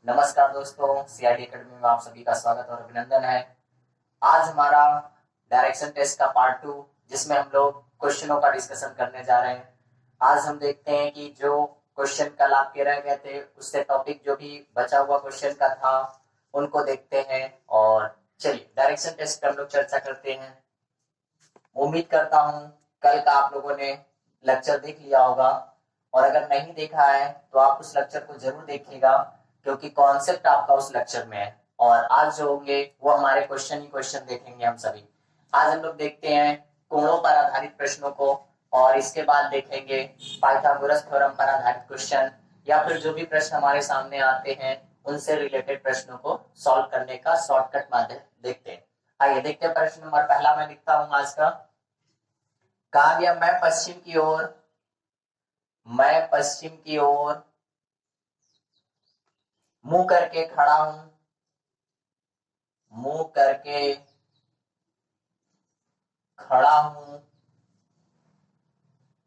नमस्कार दोस्तों, CRT academy में आप सभी का स्वागत और अभिनंदन है। आज हमारा डायरेक्शन टेस्ट का पार्ट 2 जिसमें हम लोग क्वेश्चनों का डिस्कशन करने जा रहे हैं। आज हम देखते हैं कि जो क्वेश्चन कल आपके रह गए थे उससे टॉपिक जो भी बचा हुआ क्वेश्चन का था उनको देखते हैं और चलिए डायरेक्शन टेस्ट पर हम लोग चर्चा करते हैं। उम्मीद करता हूँ कल का आप लोगों ने लेक्चर देख लिया होगा और अगर नहीं देखा है तो आप उस लेक्चर को जरूर देखिएगा क्योंकि कॉन्सेप्ट आपका उस लेक्चर में है। और आज जो होंगे वो हमारे क्वेश्चन ही क्वेश्चन देखेंगे हम सभी। आज हम लोग देखते हैं कोणों पर आधारित प्रश्नों को और इसके बाद देखेंगे पाइथागोरस थ्योरम पर आधारित क्वेश्चन या फिर जो भी प्रश्न हमारे सामने आते हैं उनसे रिलेटेड प्रश्नों को सॉल्व करने का शॉर्टकट माध्यम देखते हैं। आइए देखते हैं प्रश्न नंबर पहला मैं लिखता हूं आज का। कहा गया मैं पश्चिम की ओर मुंह करके खड़ा हूं।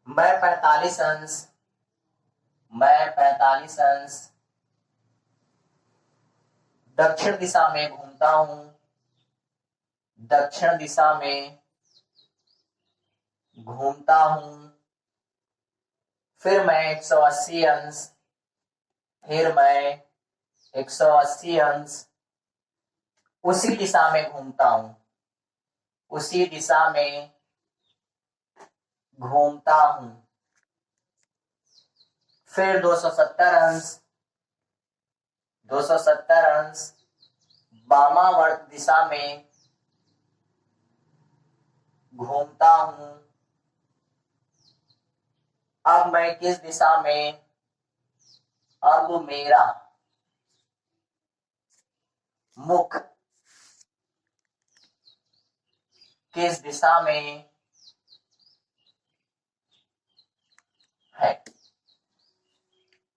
मैं 45 अंश दक्षिण दिशा में घूमता हूं। फिर मैं 180 अंश उसी दिशा में घूमता हूं। फिर 270 अंश वामावर्त दिशा में घूमता हूं। अब मैं किस दिशा में, अब मेरा मुख किस दिशा में है।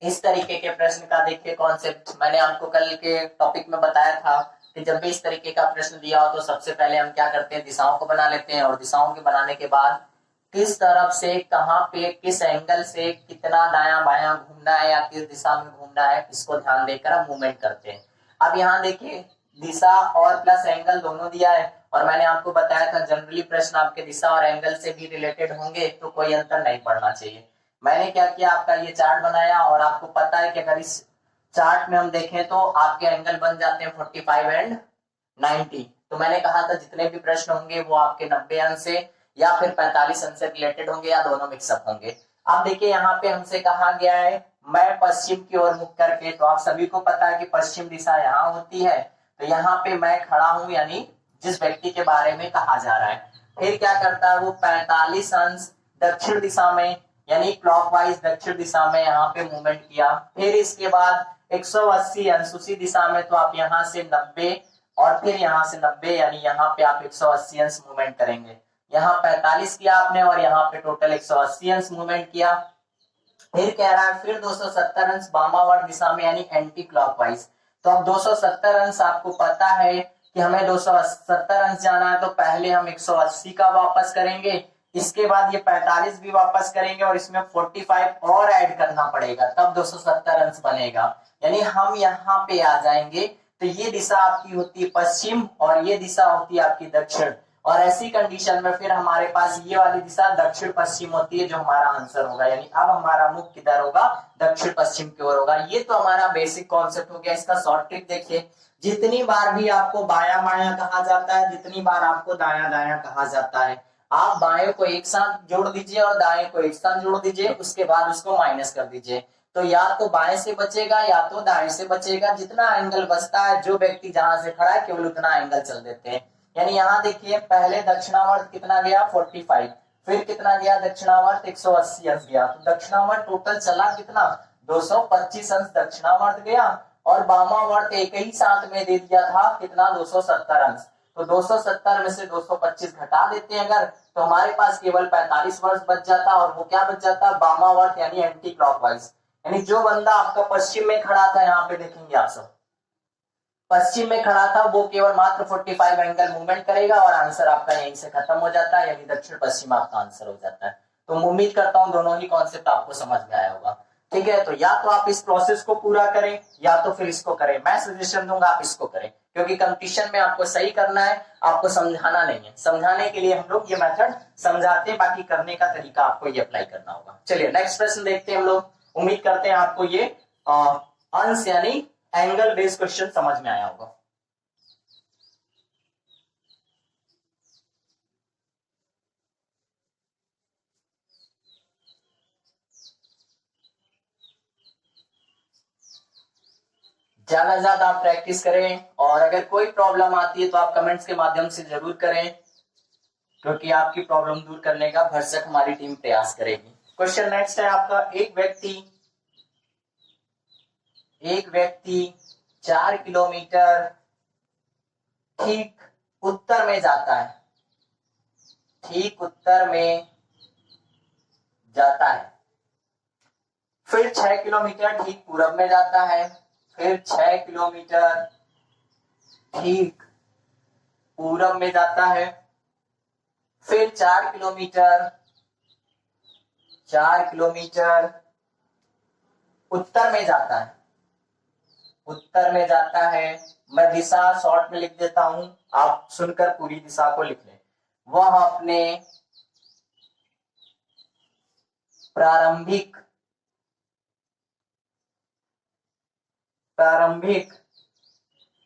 इस तरीके के प्रश्न का देखिए कॉन्सेप्ट मैंने आपको कल के टॉपिक में बताया था कि जब भी इस तरीके का प्रश्न दिया हो तो सबसे पहले हम क्या करते हैं, दिशाओं को बना लेते हैं और दिशाओं के बनाने के बाद किस तरफ से कहां पे किस एंगल से कितना दायां बायां घूमना है या किस दिशा में घूमना है इसको ध्यान देकर हम मूवमेंट करते हैं। अब यहाँ देखिए दिशा और प्लस एंगल दोनों दिया है और मैंने आपको बताया था जनरली प्रश्न आपके दिशा और एंगल से भी रिलेटेड होंगे तो कोई अंतर नहीं पड़ना चाहिए। मैंने क्या किया, आपका ये चार्ट बनाया और आपको पता है कि अगर इस चार्ट में हम देखें तो आपके एंगल बन जाते हैं 45 एंड 90। तो मैंने कहा था जितने भी प्रश्न होंगे वो आपके 90 अंश से या फिर 45 अंश से रिलेटेड होंगे या दोनों मिक्सअप होंगे। अब देखिए यहाँ पे हमसे कहा गया है मैं पश्चिम की ओर मुख करके, तो आप सभी को पता है कि पश्चिम दिशा यहाँ होती है तो यहाँ पे मैं खड़ा हूं यानी जिस व्यक्ति के बारे में कहा जा रहा है। फिर क्या करता है वो 45 अंश दक्षिण दिशा में यानी क्लॉकवाइज दक्षिण दिशा में यहाँ पे मूवमेंट किया। फिर इसके बाद 180 अंश उसी दिशा में, तो आप यहाँ से 90 और फिर यहाँ से 90 यानी यहाँ पे आप 180 अंश मूवमेंट करेंगे। यहाँ 45 किया आपने और यहाँ पे टोटल 180 अंश मूवमेंट किया। फिर कह रहा है फिर 270 अंश वामावर्त दिशा में यानी एंटी क्लॉकवाइज। तो अब 270 अंश आपको पता है कि हमें 270 अंश जाना है तो पहले हम 180 का वापस करेंगे, इसके बाद ये 45 भी वापस करेंगे और इसमें 45 और ऐड करना पड़ेगा तब 270 अंश बनेगा। यानी हम यहाँ पे आ जाएंगे तो ये दिशा आपकी होती है पश्चिम और ये दिशा होती है आपकी दक्षिण और ऐसी कंडीशन में फिर हमारे पास ये वाली दिशा दक्षिण पश्चिम होती है जो हमारा आंसर होगा। यानी अब हमारा मुख किधर होगा, दक्षिण पश्चिम की ओर होगा। ये तो हमारा बेसिक कॉन्सेप्ट हो गया। इसका शॉर्ट ट्रिक देखिए, जितनी बार भी आपको बायां बायां कहा जाता है जितनी बार आपको दायां दायां कहा जाता है आप बाएं को एक साथ जोड़ दीजिए और दाएं को एक साथ जोड़ दीजिए, उसके बाद उसको माइनस कर दीजिए तो या तो बाएं से बचेगा या तो दाएं से बचेगा। जितना एंगल बचता है जो व्यक्ति जहां से खड़ा है केवल उतना एंगल चल देते हैं। यानी यहाँ देखिए पहले दक्षिणावर्त कितना गया 45, फिर कितना गया दक्षिणावर्त 180 अंश गया, तो दक्षिणावर्त टोटल चला कितना 225 अंश दक्षिणावर्त गया और वामावर्त एक ही साथ में दे दिया था कितना 270 अंश। तो 270 में से 225 घटा देते हैं अगर तो हमारे पास केवल 45 वर्ष बच जाता और वो क्या बच जाता वामावर्त यानी एंटी क्लॉकवाइज। यानी जो बंदा आपका पश्चिम में खड़ा था, यहाँ पे देखेंगे आप सब पश्चिम में खड़ा था वो केवल मात्र 45 एंगल मूवमेंट करेगा और आंसर आपका यहीं से खत्म हो जाता है यानी दक्षिण पश्चिम आपका आंसर हो जाता है। तो उम्मीद करता हूं दोनों ही कॉन्सेप्ट आपको समझ में आया होगा। ठीक है, तो या तो आप इस प्रोसेस को पूरा करें या तो फिर इसको करें। मैं सजेशन दूंगा आप इसको करें, क्योंकि कंपटीशन में आपको सही करना है, आपको समझाना नहीं है। समझाने के लिए हम लोग ये मेथड समझाते हैं, बाकी करने का तरीका आपको ये अप्लाई करना होगा। चलिए नेक्स्ट प्रश्न देखते हैं हम लोग। उम्मीद करते हैं आपको ये अंश यानी एंगल बेस्ड क्वेश्चन समझ में आया होगा। ज्यादा से ज्यादा आप प्रैक्टिस करें, और अगर कोई प्रॉब्लम आती है तो आप कमेंट्स के माध्यम से जरूर करें, क्योंकि आपकी प्रॉब्लम दूर करने का भरसक हमारी टीम प्रयास करेगी। क्वेश्चन नेक्स्ट है आपका, एक व्यक्ति 4 किलोमीटर ठीक उत्तर में जाता है, ठीक उत्तर में जाता है, फिर 6 किलोमीटर ठीक पूरब में जाता है, फिर 6 किलोमीटर ठीक पूरब में जाता है, फिर 4 किलोमीटर उत्तर में जाता है, उत्तर में जाता है। मैं दिशा शॉर्ट में लिख देता हूं, आप सुनकर पूरी दिशा को लिख लें। वह अपने प्रारंभिक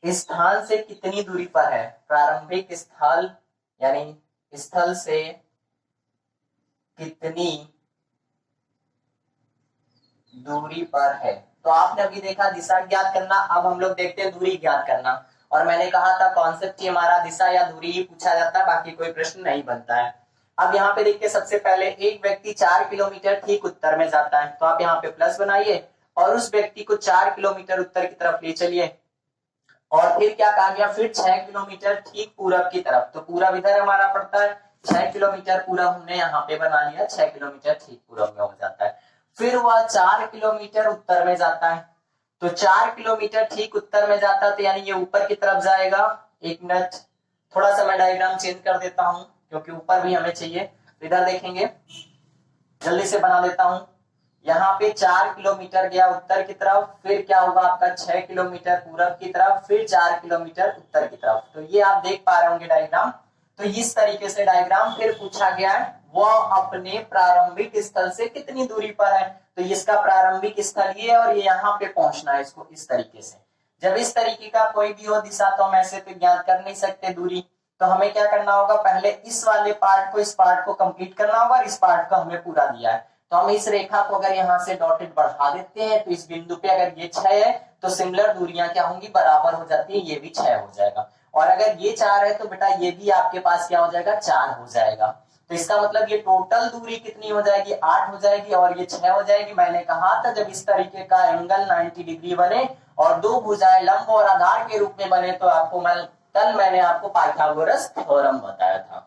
स्थान से कितनी दूरी पर है, प्रारंभिक स्थल यानी स्थल से कितनी दूरी पर है। तो आपने अभी देखा दिशा ज्ञात करना, अब हम लोग देखते हैं दूरी ज्ञात करना। और मैंने कहा था कॉन्सेप्ट ही हमारा दिशा या दूरी ही पूछा जाता है, बाकी कोई प्रश्न नहीं बनता है। अब यहाँ पे देखिए, सबसे पहले एक व्यक्ति 4 किलोमीटर ठीक उत्तर में जाता है, तो आप यहाँ पे प्लस बनाइए और उस व्यक्ति को 4 किलोमीटर उत्तर की तरफ ले चलिए। और फिर क्या कहा गया, फिर 6 किलोमीटर ठीक पूरब की तरफ, तो पूरब इधर हमारा पड़ता है, 6 किलोमीटर पूरब हमने यहाँ पे बना लिया, 6 किलोमीटर ठीक पूरब में हो जाता है। फिर वह 4 किलोमीटर उत्तर में जाता है, तो 4 किलोमीटर ठीक उत्तर में जाता है, तो यानी ये ऊपर की तरफ जाएगा। एक मिनट, थोड़ा सा मैं डायग्राम चेंज कर देता हूं, क्योंकि ऊपर भी हमें चाहिए। तो इधर देखेंगे, जल्दी से बना देता हूं। यहाँ पे 4 किलोमीटर गया उत्तर की तरफ, फिर क्या होगा आपका 6 किलोमीटर पूरब की तरफ, फिर 4 किलोमीटर उत्तर की तरफ। तो ये आप देख पा रहे होंगे डायग्राम। तो इस तरीके से डायग्राम फिर पूछा गया है, वह अपने प्रारंभिक स्थल से कितनी दूरी पर है। तो इसका प्रारंभिक स्थल ये, और ये यहाँ पे पहुंचना है इसको इस तरीके से। जब इस तरीके का कोई भी हो दिशा, तो हम ऐसे तो ज्ञात कर नहीं सकते दूरी। तो हमें क्या करना होगा, पहले इस वाले पार्ट को, इस पार्ट को कंप्लीट करना होगा, और इस पार्ट को हमें पूरा दिया है। तो हम इस रेखा को अगर यहाँ से डॉटेड बढ़ा देते हैं, तो इस बिंदु पे अगर ये 6 है, तो सिमिलर दूरियां क्या होंगी, बराबर हो जाती है, ये भी 6 हो जाएगा। और अगर ये 4 है, तो बेटा ये भी आपके पास क्या हो जाएगा, 4 हो जाएगा। तो इसका मतलब ये टोटल दूरी कितनी हो जाएगी, 8 हो जाएगी, और ये 6 हो जाएगी। मैंने कहा था जब इस तरीके का एंगल 90 डिग्री बने और दो भुजाएं लंब और आधार के रूप में बने, तो आपको कल मैंने आपको पाइथागोरस थ्योरम बताया था।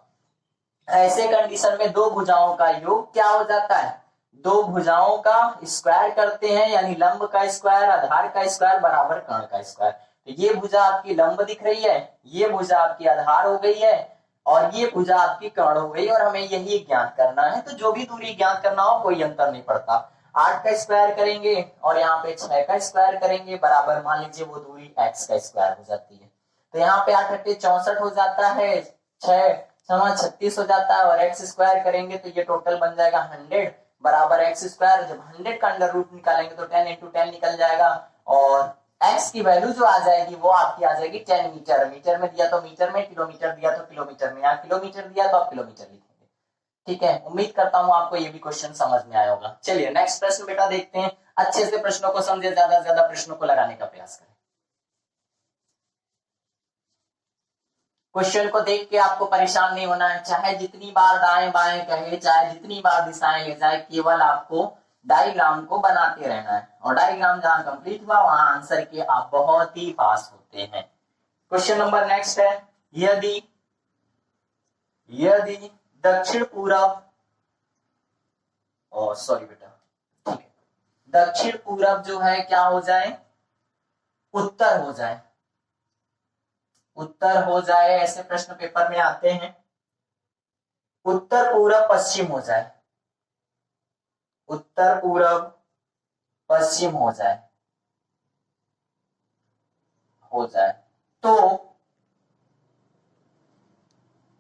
ऐसे कंडीशन में दो भुजाओं का योग क्या हो जाता है, दो भुजाओं का स्क्वायर करते हैं, यानी लंब का स्क्वायर, आधार का स्क्वायर बराबर कर्ण का स्क्वायर। तो ये भुजा आपकी लंब दिख रही है, ये भुजा आपकी आधार हो गई है, और ये भुजा आपकी कर्ण हो गई, और हमें यही ज्ञात करना है। तो जो भी दूरी ज्ञात करना हो कोई अंतर नहीं पड़ता। 8 का स्क्वायर करेंगे और यहाँ पे 6 का स्क्वायर करेंगे, बराबर मान लीजिए वो दूरी x का स्क्वायर हो जाती है। तो यहाँ पे 8 8 64 हो जाता है, 6 36 हो जाता है, और एक्स स्क्वायर करेंगे तो ये टोटल बन जाएगा 100 बराबर एक्स स्क्वायर। जब 100 का अंडर रूट निकालेंगे तो 10 इंटू 10 निकल जाएगा, और एक्स की वैल्यू जो आ जाएगी वो आपकी आ जाएगी 10 मीटर। मीटर में दिया तो मीटर में, किलोमीटर दिया तो किलोमीटर में, यहाँ किलोमीटर दिया तो आप किलोमीटर लिखेंगे। ठीक है, उम्मीद करता हूँ आपको ये भी क्वेश्चन समझ में आया होगा। चलिए नेक्स्ट प्रश्न बेटा देखते हैं, अच्छे से प्रश्नों को समझे, ज्यादा से ज्यादा प्रश्नों को लगाने का प्रयास करें। क्वेश्चन को देख के आपको परेशान नहीं होना है, चाहे जितनी बार दाएं बाएं कहे, चाहे जितनी बार दिशाएं ले जाए, केवल आपको डायग्राम को बनाते रहना है, और डायग्राम जहां कंप्लीट हुआ वहां आंसर के आप बहुत ही पास होते हैं। क्वेश्चन नंबर नेक्स्ट है, यदि यदि दक्षिण पूरब, सॉरी बेटा, ठीक है, दक्षिण पूरब जो है क्या हो जाए, उत्तर हो जाए, उत्तर हो जाए, ऐसे प्रश्न पेपर में आते हैं। उत्तर पूरब पश्चिम हो जाए, उत्तर पूरब पश्चिम हो जाए तो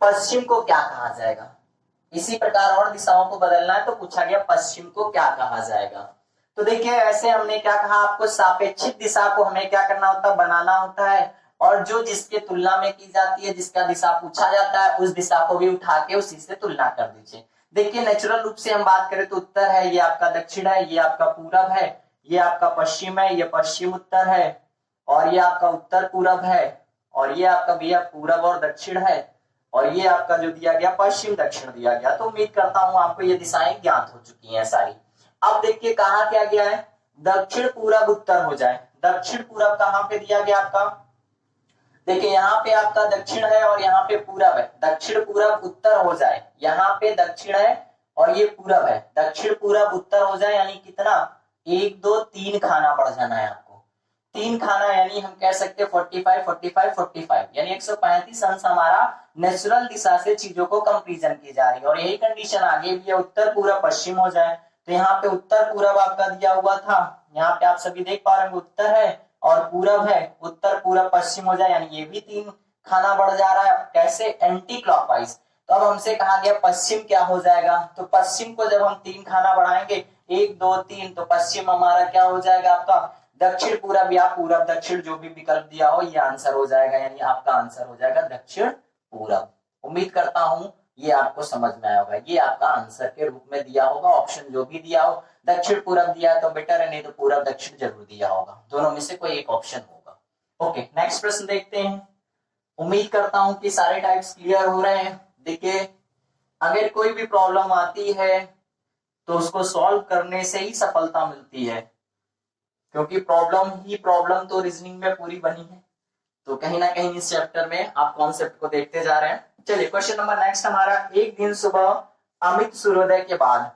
पश्चिम को क्या कहा जाएगा। इसी प्रकार और दिशाओं को बदलना है तो पूछा गया पश्चिम को क्या कहा जाएगा। तो देखिए ऐसे हमने क्या कहा, आपको सापेक्षिक दिशा को हमें क्या करना होता है, बनाना होता है, और जो जिसके तुलना में की जाती है, जिसका दिशा पूछा जाता है, उस दिशा को भी उठा के उसी से तुलना कर दीजिए। देखिए नेचुरल रूप से हम बात करें तो उत्तर है, ये आपका दक्षिण है, ये आपका पूरब है, ये आपका पश्चिम है, ये पश्चिम उत्तर है, और ये आपका उत्तर पूरब है, और ये आपका भैया पूरब और दक्षिण है, और ये आपका जो दिया गया पश्चिम दक्षिण दिया गया। तो उम्मीद करता हूं आपको ये दिशाएं ज्ञात हो चुकी हैं सारी। अब देखिए कहा क्या गया है, दक्षिण पूरब उत्तर हो जाए। दक्षिण पूरब कहां पे दिया गया आपका, देखिए यहाँ पे आपका दक्षिण है और यहाँ पे पूरब है, दक्षिण पूरब उत्तर हो जाए। यहाँ पे दक्षिण है और ये पूरब है, दक्षिण पूरब उत्तर हो जाए, यानी कितना, 1 2 3 खाना बढ़ जाना है आपको। 3 खाना यानी हम कह सकते हैं 45 45 45, यानी 135 अंश हमारा नेचुरल दिशा से चीजों को कंपेरिजन की जा रही है। और यही कंडीशन आगे भी है, उत्तर पूरब पश्चिम हो जाए। तो यहाँ पे उत्तर पूरब आपका दिया हुआ था, यहाँ पे आप सभी देख पा रहे हैं उत्तर है और पूरब है, उत्तर पूरब पश्चिम हो जाए, यानी ये भी 3 खाना बढ़ जा रहा है। कैसे, एंटी क्लॉकवाइज। तो अब हमसे कहा गया पश्चिम क्या हो जाएगा, तो पश्चिम को जब हम 3 खाना बढ़ाएंगे 1 2 3, तो पश्चिम हमारा क्या हो जाएगा आपका दक्षिण पूरब या पूरब दक्षिण, जो भी विकल्प दिया हो ये आंसर हो जाएगा, यानी आपका आंसर हो जाएगा दक्षिण पूरब। उम्मीद करता हूं ये आपको समझ में आया होगा, ये आपका आंसर के रूप में दिया होगा, ऑप्शन जो भी दिया हो। दक्षिण पूरब दिया तो बेटर है, नहीं तो पूरब दक्षिण जरूर दिया होगा, दोनों में से कोई एक ऑप्शन होगा। ओके नेक्स्ट प्रश्न देखते हैं। उम्मीद करता हूं कि सारे टाइप्स क्लियर हो रहे हैं। देखिए अगर कोई भी प्रॉब्लम आती है तो उसको सॉल्व करने से ही सफलता मिलती है, क्योंकि प्रॉब्लम तो रीजनिंग में पूरी बनी है। तो कहीं ना कहीं इस चैप्टर में आप कॉन्सेप्ट को देखते जा रहे हैं। चलिए क्वेश्चन नंबर नेक्स्ट हमारा, एक दिन सुबह अमित सूर्योदय के बाद,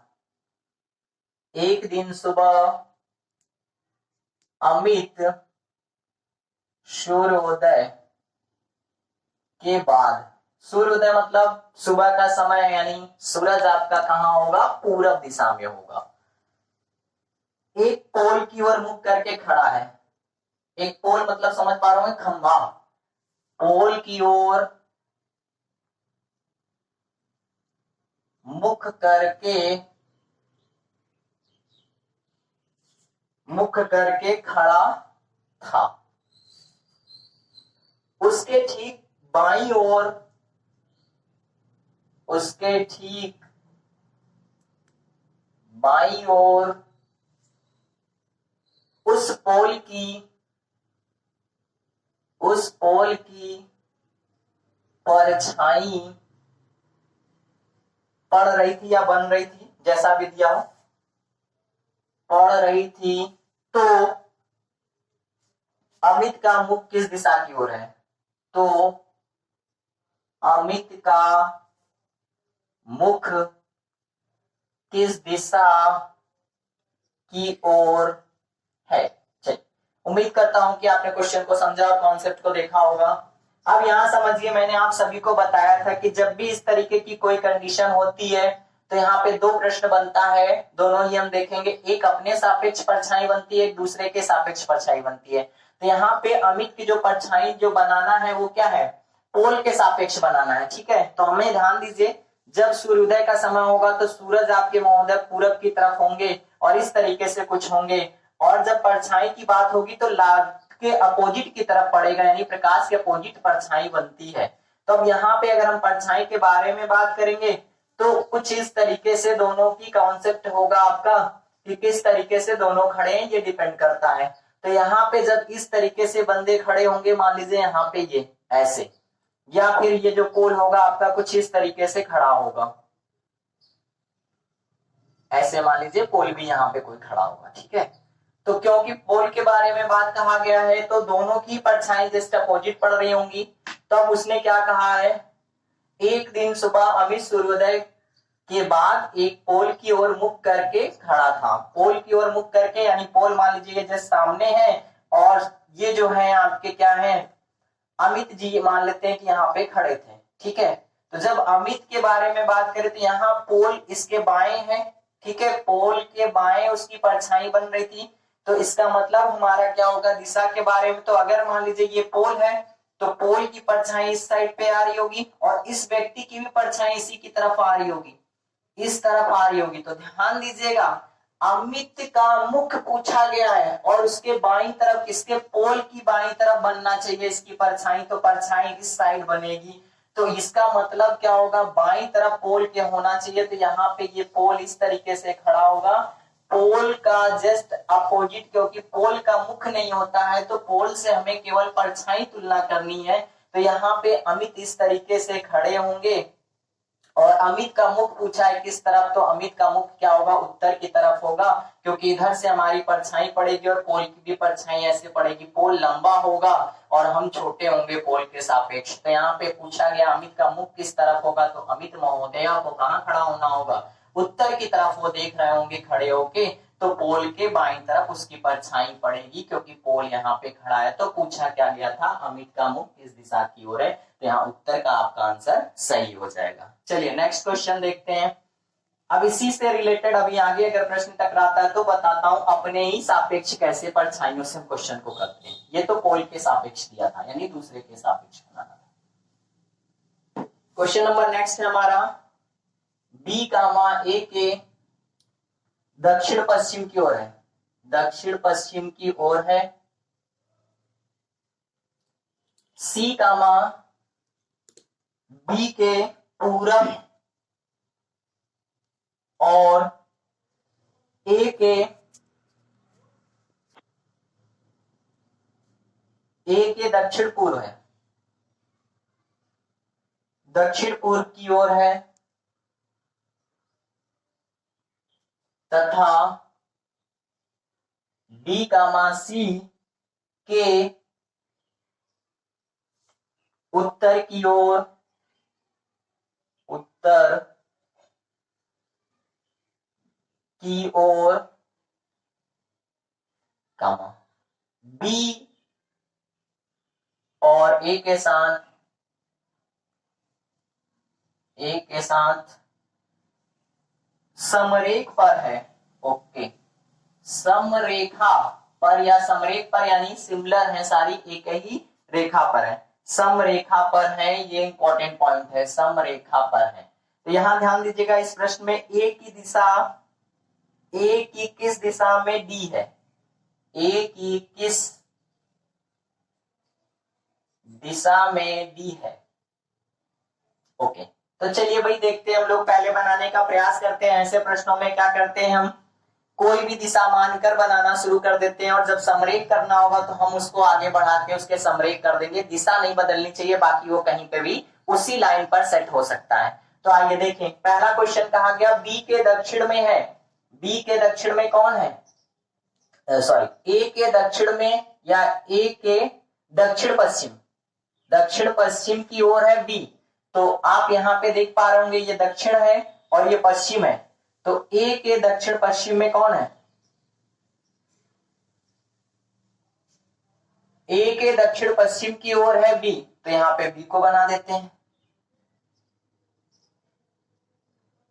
एक दिन सुबह अमित सूर्योदय के बाद, सूर्योदय मतलब सुबह का समय, यानी सूरज आपका कहां होगा, पूरब दिशा में होगा। एक पोल की ओर मुख करके खड़ा है, एक पोल मतलब समझ पा रहे हो, खंभा, पोल की ओर मुख करके खड़ा था। उसके ठीक बाईं ओर, उसके ठीक बाईं ओर उस पोल की परछाई पड़ रही थी या बन रही थी, जैसा भी दिया हो, पड़ रही थी। तो अमित का मुख किस दिशा की ओर है, तो अमित का मुख किस दिशा की ओर है। चलिए उम्मीद करता हूं कि आपने क्वेश्चन को समझा और कॉन्सेप्ट को देखा होगा। अब यहां समझिए, मैंने आप सभी को बताया था कि जब भी इस तरीके की कोई कंडीशन होती है तो यहाँ पे 2 प्रश्न बनता है, दोनों ही हम देखेंगे, एक अपने सापेक्ष परछाई बनती है, एक दूसरे के सापेक्ष परछाई बनती है। तो यहाँ पे अमित की जो परछाई जो बनाना है वो क्या है, पोल के सापेक्ष बनाना है, ठीक है। तो हमें ध्यान दीजिए, जब सूर्योदय का समय होगा तो सूरज आपके महोदय पूरब की तरफ होंगे और इस तरीके से कुछ होंगे, और जब परछाई की बात होगी तो लाल के अपोजिट की तरफ पड़ेगा, यानी प्रकाश के अपोजिट परछाई बनती है। तो अब यहाँ पे अगर हम परछाई के बारे में बात करेंगे तो कुछ इस तरीके से दोनों की कॉन्सेप्ट होगा आपका, कि किस तरीके से दोनों खड़े हैं ये डिपेंड करता है। तो यहाँ पे जब इस तरीके से बंदे खड़े होंगे, मान लीजिए यहाँ पे ये ऐसे, या फिर ये जो पोल होगा आपका कुछ इस तरीके से खड़ा होगा, ऐसे मान लीजिए पोल भी यहाँ पे कोई खड़ा होगा, ठीक है। तो क्योंकि पोल के बारे में बात कहा गया है तो दोनों की परछाई जस्ट अपोजिट पड़ रही होंगी, तो अब उसने क्या कहा है, एक दिन सुबह अमित सूर्योदय के बाद एक पोल की ओर मुख करके खड़ा था। पोल की ओर मुख करके, यानी पोल मान लीजिए जैसे सामने है और ये जो है आपके क्या है, अमित जी मान लेते हैं कि यहाँ पे खड़े थे, ठीक है। तो जब अमित के बारे में बात करें तो यहाँ पोल इसके बाएं है ठीक है, पोल के बाएं उसकी परछाई बन रही थी। तो इसका मतलब हमारा क्या होगा दिशा के बारे में, तो अगर मान लीजिए ये पोल है तो पोल की परछाई इस साइड पे आ रही होगी और इस व्यक्ति की भी परछाई इसी की तरफ आ रही होगी, इस तरफ आ रही होगी। तो ध्यान दीजिएगा, अमित का मुख पूछा गया है और उसके बाईं तरफ, इसके पोल की बाईं तरफ बनना चाहिए इसकी परछाई, तो परछाई इस साइड बनेगी। तो इसका मतलब क्या होगा, बाईं तरफ पोल के होना चाहिए। तो यहाँ पे ये पोल इस तरीके से खड़ा होगा, पोल का जस्ट अपोजिट, क्योंकि पोल का मुख नहीं होता है तो पोल से हमें केवल परछाई तुलना करनी है। तो यहाँ पे अमित इस तरीके से खड़े होंगे और अमित का मुख पूछा है किस तरफ, तो अमित का मुख क्या होगा, उत्तर की तरफ होगा, क्योंकि इधर से हमारी परछाई पड़ेगी और पोल की भी परछाई ऐसे पड़ेगी। पोल लंबा होगा और हम छोटे होंगे पोल के सापेक्ष। तो यहाँ पे पूछा गया अमित का मुख किस तरफ होगा, तो अमित महोदया को कहाँ खड़ा होना होगा, उत्तर की तरफ वो देख रहे होंगे खड़े होके। तो पोल के बाईं तरफ उसकी परछाई पड़ेगी, क्योंकि पोल यहाँ पे खड़ा है। तो पूछा क्या गया था, अमित का मुख किस दिशा की ओर है, तो यहाँ उत्तर का आपका आंसर सही हो जाएगा। चलिए नेक्स्ट क्वेश्चन देखते हैं। अब इसी से रिलेटेड अभी आगे अगर प्रश्न टकराता है तो बताता हूं अपने ही सापेक्ष कैसे परछाइयों से क्वेश्चन को करते हैं। ये तो पोल के सापेक्ष दिया था, यानी दूसरे के सापेक्ष बनाना था। क्वेश्चन नंबर नेक्स्ट है हमारा, बी कामा ए के दक्षिण पश्चिम की ओर है, दक्षिण पश्चिम की ओर है। सी कामा बी के पूरब और ए के दक्षिण पूर्व है, दक्षिण पूर्व की ओर है, तथा डी कामा सी के उत्तर की ओर, उत्तर की ओर, कामा बी और ए के साथ, ए के साथ समरेख पर है। ओके, समरेखा पर या समरेख पर यानी सिमिलर है, सारी एक ही रेखा पर है, समरेखा पर है, ये इंपॉर्टेंट पॉइंट है, समरेखा पर है। तो यहां ध्यान दीजिएगा, इस प्रश्न में ए की दिशा, ए की किस दिशा में डी है, ए की किस दिशा में डी है। ओके, तो चलिए भाई देखते हैं हम लोग, पहले बनाने का प्रयास करते हैं। ऐसे प्रश्नों में क्या करते हैं, हम कोई भी दिशा मानकर बनाना शुरू कर देते हैं और जब समरेख करना होगा तो हम उसको आगे बढ़ा के उसके समरेख कर देंगे। दिशा नहीं बदलनी चाहिए, बाकी वो कहीं पे भी उसी लाइन पर सेट हो सकता है। तो आइए देखें, पहला क्वेश्चन कहा गया बी के दक्षिण में है, बी के दक्षिण में कौन है, सॉरी ए के दक्षिण में या ए के दक्षिण पश्चिम, दक्षिण पश्चिम की ओर है बी। तो आप यहाँ पे देख पा रहे होंगे ये दक्षिण है और ये पश्चिम है, तो ए के दक्षिण पश्चिम में कौन है, ए के दक्षिण पश्चिम की ओर है बी। तो यहाँ पे बी को बना देते हैं,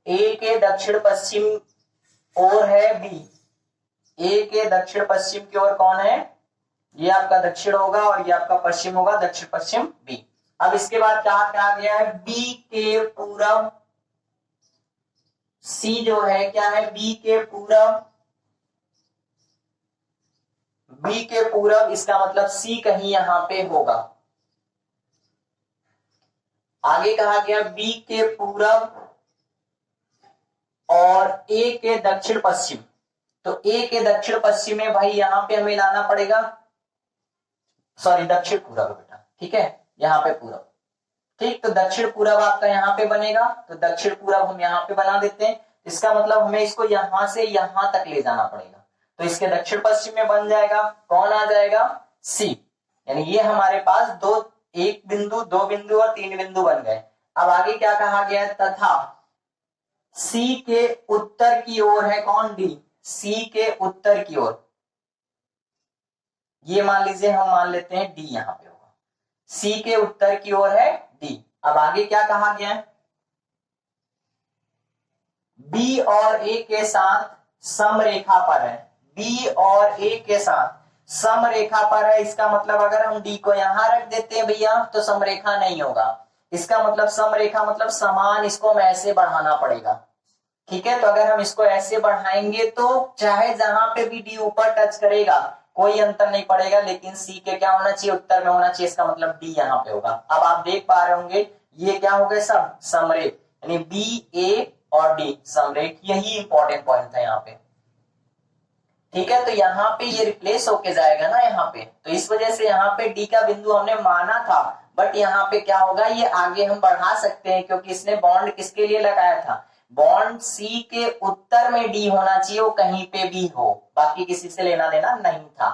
ए के दक्षिण पश्चिम ओर है बी, ए के दक्षिण पश्चिम की ओर कौन है, ये आपका दक्षिण होगा और ये आपका पश्चिम होगा, दक्षिण पश्चिम बी। अब इसके बाद क्या कहा गया है, बी के पूरब, सी जो है क्या है, बी के पूरब, बी के पूरब, इसका मतलब सी कहीं यहां पे होगा। आगे कहा गया बी के पूरब और ए के दक्षिण पश्चिम, तो ए के दक्षिण पश्चिम में भाई यहां पे हमें लाना पड़ेगा, सॉरी दक्षिण पूरब बेटा, ठीक है, यहाँ पे पूरब, ठीक। तो दक्षिण पूरब आपका यहाँ पे बनेगा, तो दक्षिण पूरब हम यहाँ पे बना देते हैं। इसका मतलब हमें इसको यहां से यहां तक ले जाना पड़ेगा, तो इसके दक्षिण पश्चिम में बन जाएगा, कौन आ जाएगा, सी। यानी ये हमारे पास दो, एक बिंदु, दो बिंदु और तीन बिंदु बन गए। अब आगे क्या कहा गया है, तथा सी के उत्तर की ओर है कौन, डी, सी के उत्तर की ओर, ये मान लीजिए हम मान लेते हैं डी यहां पे होगा, सी के उत्तर की ओर है डी। अब आगे क्या कहा गया है, बी और ए के साथ समरेखा पर है, बी और ए के साथ समरेखा पर है, इसका मतलब अगर हम डी को यहां रख देते हैं भैया तो समरेखा नहीं होगा, इसका मतलब समरेखा मतलब समान, इसको हमें ऐसे बढ़ाना पड़ेगा। ठीक है, तो अगर हम इसको ऐसे बढ़ाएंगे तो चाहे जहां पे भी डी ऊपर टच करेगा कोई अंतर नहीं पड़ेगा, लेकिन सी के क्या होना चाहिए, उत्तर में होना चाहिए, इसका मतलब डी यहाँ पे होगा। अब आप देख पा रहे होंगे ये क्या हो गए सब समरेख, यानी बी ए और डी समरेख, यही इंपॉर्टेंट पॉइंट था यहाँ पे। ठीक है, तो यहाँ पे ये रिप्लेस होके जाएगा ना यहाँ पे, तो इस वजह से यहाँ पे डी का बिंदु हमने माना था, बट यहाँ पे क्या होगा, ये आगे हम बढ़ा सकते हैं क्योंकि इसने बॉन्ड किसके लिए लगाया था, बॉन्ड सी के उत्तर में डी होना चाहिए, वो कहीं पे भी हो, बाकी किसी से लेना देना नहीं था।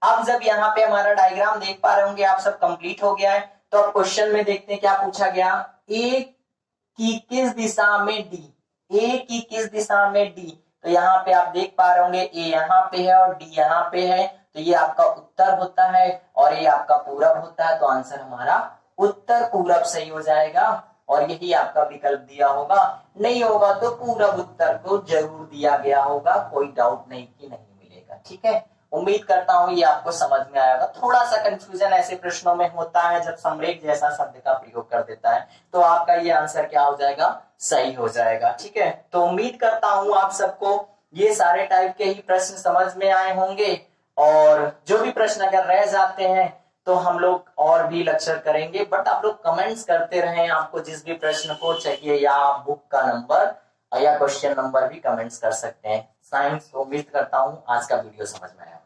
अब जब यहाँ पे हमारा डायग्राम देख पा रहे होंगे आप सब, कंप्लीट हो गया है, तो अब क्वेश्चन में देखते हैं क्या पूछा गया, ए की किस दिशा में डी, ए की किस दिशा में डी, तो यहाँ पे आप देख पा रहे होंगे ए यहाँ पे है और डी यहाँ पे है, तो ये आपका उत्तर होता है और ये आपका पूरब होता है, तो आंसर हमारा उत्तर पूरब सही हो जाएगा, और यही आपका विकल्प दिया होगा, नहीं होगा तो पूरब उत्तर को जरूर दिया गया होगा, कोई डाउट नहीं कि नहीं मिलेगा। ठीक है, उम्मीद करता हूं ये आपको समझ में आएगा। थोड़ा सा कंफ्यूजन ऐसे प्रश्नों में होता है जब समरेख जैसा शब्द का प्रयोग कर देता है, तो आपका ये आंसर क्या हो जाएगा, सही हो जाएगा। ठीक है, तो उम्मीद करता हूं आप सबको ये सारे टाइप के ही प्रश्न समझ में आए होंगे, और जो भी प्रश्न अगर रह जाते हैं तो हम लोग और भी लेक्चर करेंगे, बट आप लोग कमेंट्स करते रहें, आपको जिस भी प्रश्न को चाहिए, या आप बुक का नंबर या क्वेश्चन नंबर भी कमेंट्स कर सकते हैं। साइंस, उम्मीद करता हूं आज का वीडियो समझ में आया।